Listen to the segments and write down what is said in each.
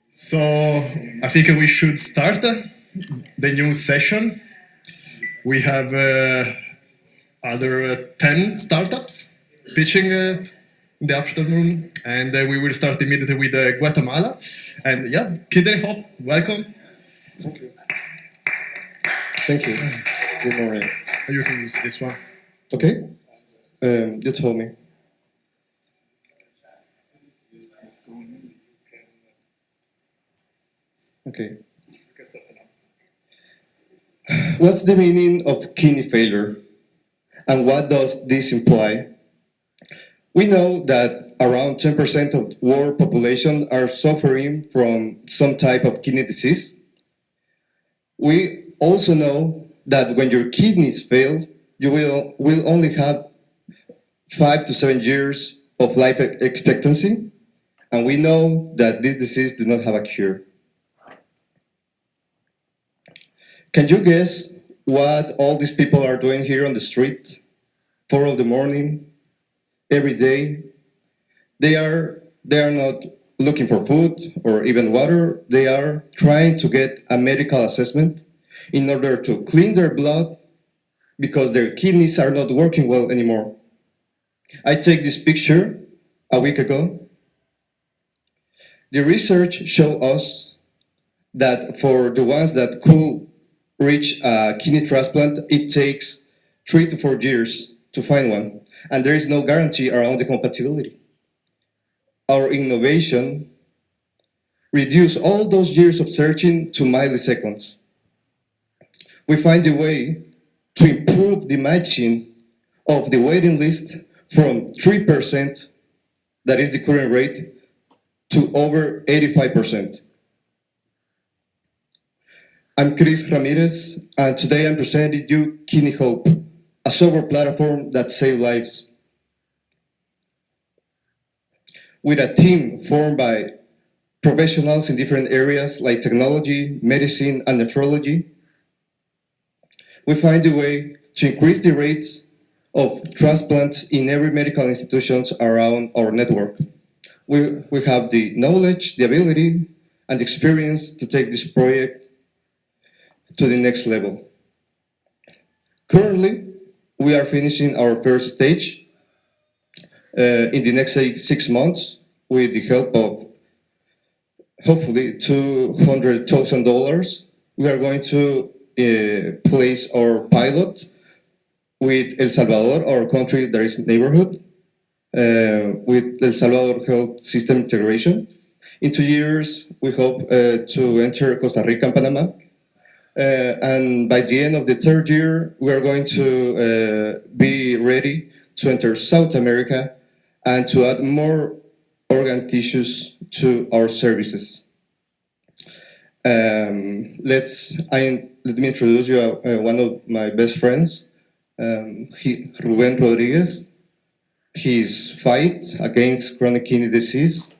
So I think we should start the new session. We have other 10 startups pitching in the afternoon, and we will start immediately with Guatemala. And yeah, Kidde Hop, welcome. Thank you. Thank you. Good morning. You can use this one. Okay. You told me. Okay. What's the meaning of kidney failure? And what does this imply? We know that around 10% of world population are suffering from some type of kidney disease. We also know that when your kidneys fail, you will only have 5 to 7 years of life expectancy. And we know that this disease do not have a cure. Can you guess what all these people are doing here on the street? 4 of the morning, every day. They are not looking for food or even water. They are trying to get a medical assessment in order to clean their blood because their kidneys are not working well anymore. I take this picture a week ago. The research showed us that for the ones that could reach a kidney transplant, it takes 3 to 4 years to find one, and there is no guarantee around the compatibility. Our innovation reduced all those years of searching to milliseconds. We find a way to improve the matching of the waiting list from 3%, that is the current rate, to over 85%. I'm Criss Ramírez, and today I'm presenting you Kidney Hope, a software platform that saves lives. With a team formed by professionals in different areas like technology, medicine, and nephrology, we find a way to increase the rates of transplants in every medical institutions around our network. We have the knowledge, the ability, and the experience to take this project to the next level. Currently, we are finishing our first stage. In the next 6 months, with the help of hopefully $200,000, we are going to place our pilot with El Salvador, our country that is neighborhood, with El Salvador Health System Integration. In 2 years, we hope to enter Costa Rica and Panama. And by the end of the 3rd year, we are going to be ready to enter South America and to add more organ tissues to our services. Let me introduce you one of my best friends, Ruben Rodriguez. His fight against chronic kidney disease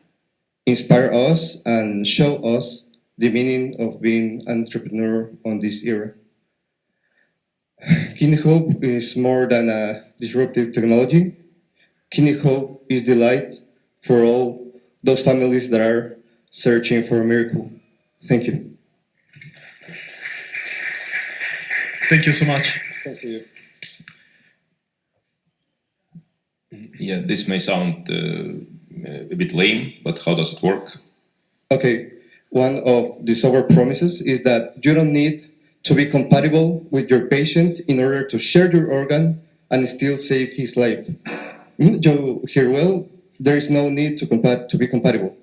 inspire us and show us the meaning of being an entrepreneur on this era. Kidney Hope is more than a disruptive technology. Kidney Hope is the light for all those families that are searching for a miracle. Thank you. Thank you so much. Thank you. Yeah, this may sound a bit lame, but how does it work? Okay, one of the software promises is that you don't need to be compatible with your patient in order to share your organ and still save his life. You hear well, there is no need to be compatible.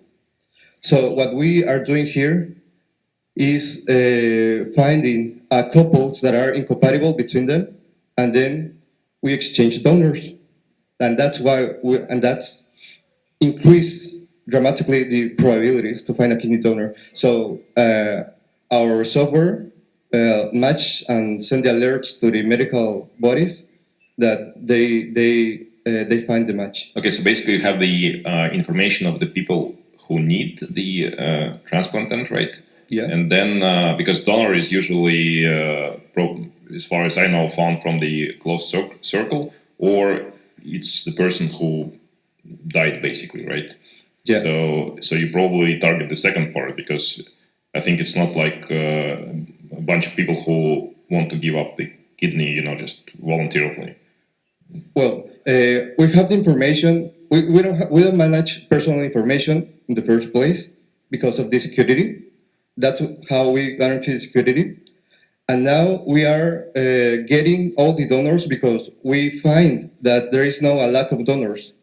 So what we are doing here is finding couples that are incompatible between them, and then we exchange donors. And that's that's increase dramatically the probabilities to find a kidney donor. So our software match and send the alerts to the medical bodies that they find the match. Okay, so basically you have the information of the people who need the transplantant, right? Yeah. And then because donor is usually, as far as I know, found from the close circle, or it's the person who died, basically, right? Yeah. So you probably target the second part, because I think it's not like a bunch of people who want to give up the kidney, just voluntarily. Well, we have the information. We don't manage personal information in the first place because of the security. That's how we guarantee security. And now we are getting all the donors because we find that there is no a lack of donors.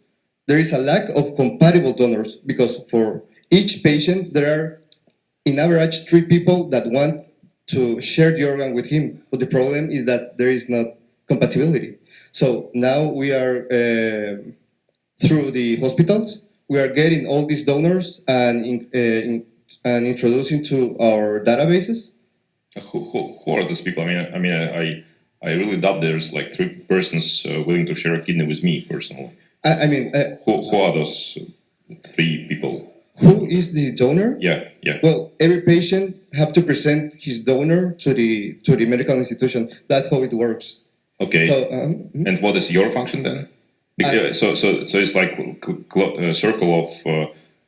There is a lack of compatible donors because for each patient there are, in average, 3 people that want to share the organ with him. But the problem is that there is not compatibility. So now we are through the hospitals. We are getting all these donors and introducing to our databases. Who are those people? I really doubt there's like 3 persons willing to share a kidney with me personally. Who are those 3 people? Who is the donor? Yeah. Well, every patient have to present his donor to the medical institution. That's how it works. Okay. So, And what is your function then? So it's like a circle of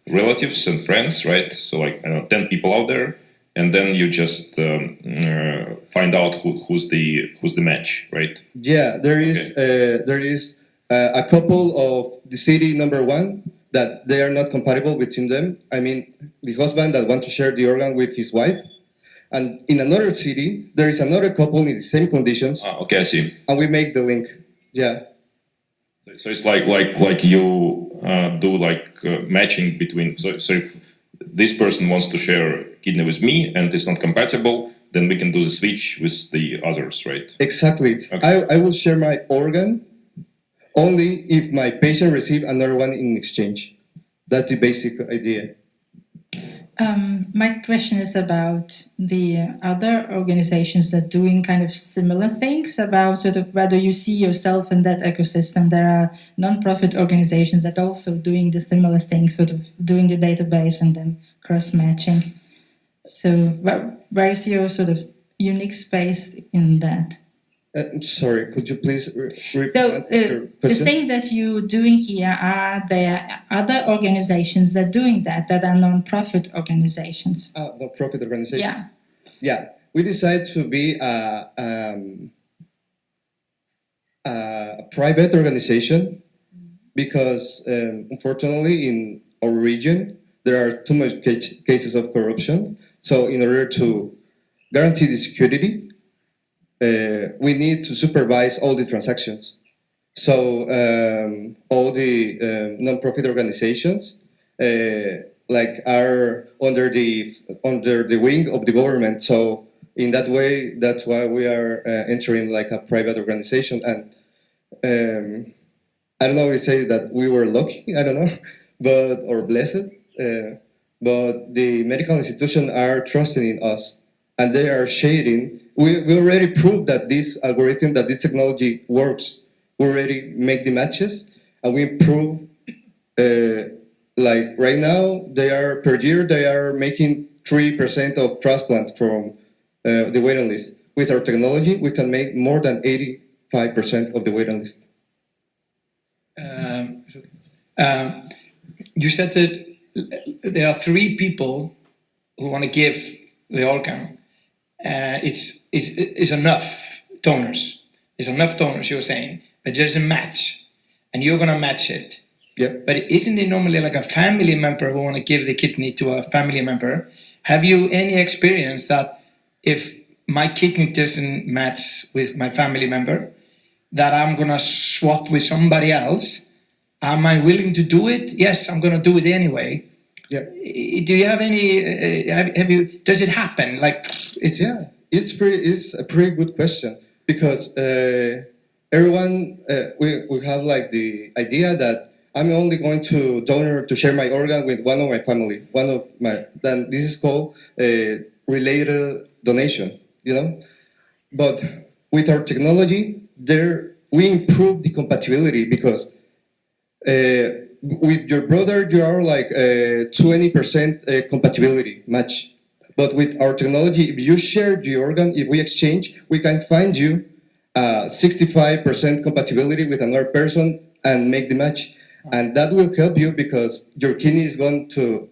relatives and friends, right? So like 10 people out there, and then you just find out who's the match, right? Yeah, there is a couple of the city number 1 that they are not compatible between them. I mean, the husband that want to share the organ with his wife, and in another city there is another couple in the same conditions. Okay, I see. And we make the link. Yeah. So it's like you do like matching between. So if this person wants to share kidney with me and it's not compatible, then we can do the switch with the others, right? Exactly. Okay. I will share my organ only if my patient receive another one in exchange. That's the basic idea. My question is about the other organizations that doing kind of similar things, about sort of whether you see yourself in that ecosystem. There are non-profit organizations that also doing the similar things, sort of doing the database and then cross-matching. So where is your sort of unique space in that? Sorry, could you please repeat So your the question? thing that you're doing here, are there other organizations that doing that are non-profit organizations? Non-profit organization. Yeah. Yeah, we decided to be a private organization because unfortunately in our region there are too much cases of corruption. So in order to guarantee the security, we need to supervise all the transactions. So all the non-profit organizations are under the wing of the government. So in that way, that's why we are entering like a private organization. And I don't know if we say that we were lucky, I don't know, or blessed. But the medical institutions are trusting in us, and they are sharing. We already proved that this algorithm, that this technology works. We already make the matches, and we improve. Like right now, per year they are making 3% of transplant from the waiting list. With our technology, we can make more than 85% of the waiting list. You said that there are 3 people who want to give the organ. It's enough donors. There's enough donors, you're saying, but there's a match, and you're gonna match it. Yeah. But isn't it normally like a family member who want to give the kidney to a family member? Have you any experience that if my kidney doesn't match with my family member, that I'm gonna swap with somebody else? Am I willing to do it? Yes, I'm gonna do it anyway. Yeah. Do you have any? Have you? Does it happen? Like it's It's a pretty good question because everyone we have like the idea that I'm only going to share my organ with one of my family, then this is called a related donation, But with our technology, we improve the compatibility because with your brother, you are like 20% compatibility match. But with our technology, if you share the organ, if we exchange, we can find you 65% compatibility with another person and make the match. and that will help you because your kidney is going to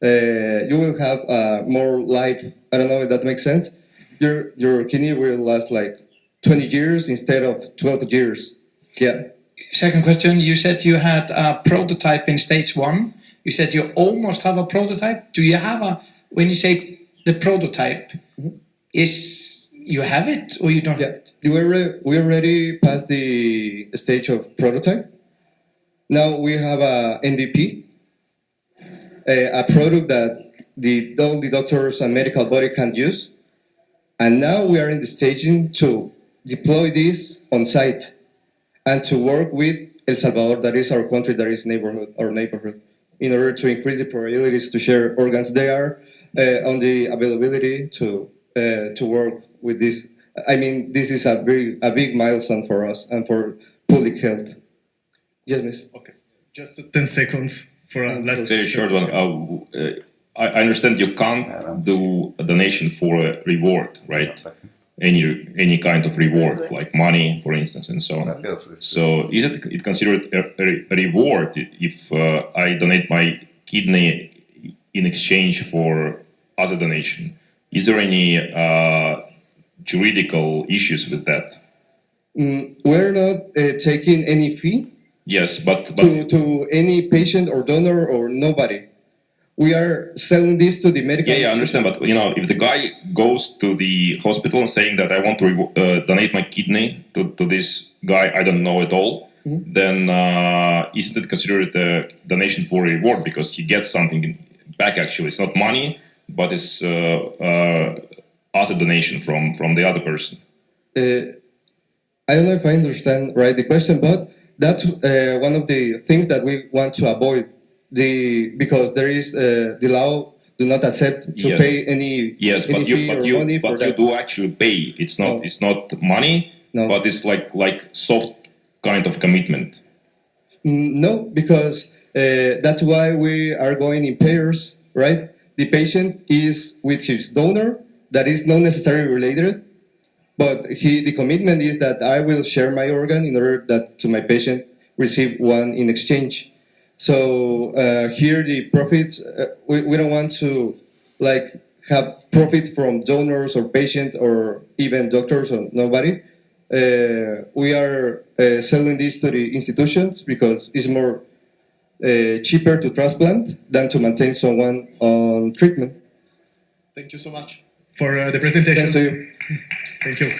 you will have more life. I don't know if that makes sense. Your kidney will last like 20 years instead of 12 years. Yeah. Second question, you said you had a prototype in stage 1. You said you almost have a prototype. Do you have a, when you say the prototype, is you have it or you don't have it? We already passed the stage of prototype. Now we have a MVP, a product that all the doctors and medical body can use. And now we are in the staging to deploy this on site and to work with El Salvador, that is our country, that is our neighborhood, in order to increase the probabilities to share organs. They are on the availability to work with this. I mean, this is a big milestone for us and for public health. Yes, miss. Okay, just 10 seconds for a last. Very short one. I understand you can't do a donation for a reward, right? Any kind of reward, like money, for instance, and so on. So is it considered a reward if I donate my kidney in exchange for other donation? Is there any juridical issues with that? We're not taking any fee. Yes, but to any patient or donor or nobody. We are selling this to the medical. Yeah, I understand. But if the guy goes to the hospital and saying that I want to donate my kidney to this guy I don't know at all, then isn't it considered a donation for a reward because he gets something back? Actually, it's not money, but it's other donation from the other person. I don't know if I understand right the question, but that's one of the things that we want to avoid. Because there is the law do not accept to pay any fee or money for that. You do actually pay. It's not money, but it's like soft kind of commitment. No, because that's why we are going in pairs, right? The patient is with his donor that is not necessarily related, but the commitment is that I will share my organ in order that to my patient receive one in exchange. So here the profits, we don't want to have profit from donors or patient or even doctors or nobody. We are selling this to the institutions because it's more cheaper to transplant than to maintain someone on treatment. Thank you so much for the presentation. Thanks to you. Thank you.